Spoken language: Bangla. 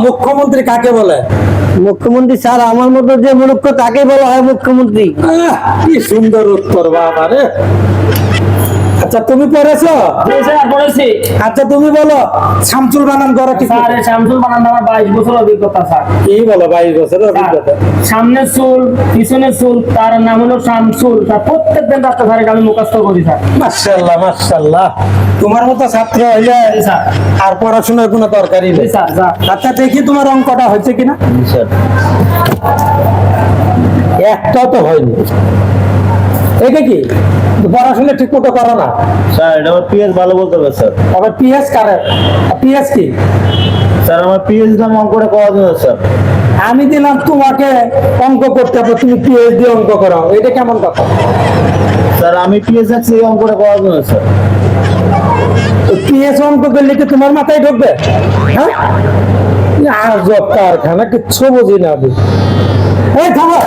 মুখ্যমন্ত্রী কাকে বলে? মুখ্যমন্ত্রী স্যার আমার মতো যে মূর্খ তাকে বলা হয় মুখ্যমন্ত্রী। কি সুন্দর উত্তর বাবা রে। আচ্ছা তুমি পড়েছো? জি স্যার পড়েছি। আচ্ছা তুমি বলো শামসুল বানান গড়া ঠিক স্যার এই শামসুল বানান আমার 22 বছর অভিজ্ঞতা স্যার। কি বলো 22 বছরের অভিজ্ঞতা? সামনের চুল পিছনের চুল তার নাম হলো শামসুল। স্যার প্রত্যেকদিন রাতে স্যার আমি মুখস্থ করি স্যার। মাশাআল্লাহ মাশাআল্লাহ, তোমার মতো ছাত্র হইলে জি স্যার। আর পড়াশোনার কোনো দরকারই জি নেই। Sir sir. আচ্ছা দেখি তোমার অঙ্কটা হয়েছে কিনা। স্যার একটাও তো হয়নি। এটা কি পড়াশোনা ঠিক মতো করো না? স্যার এটা আমার পিএস ভালো বলতে হবে স্যার। আবার পিএস কারে? পিএস কি? স্যার আমার পিএস দাম অঙ্কটা করা যাবে স্যার। আমি দিলাম তোমাকে অঙ্ক করতে হবে, তুমি পিএস দিয়ে অঙ্ক করো, এটা কেমন কথা? স্যার আমি পিএস আছি এই অঙ্কটা করা যাবে স্যার। পিএস অঙ্ক করলে কি তোমার মাথায় ঢুকবে? হ্যাঁ আজব কারখানা, কিচ্ছু বুঝি না আমি। এই থামো,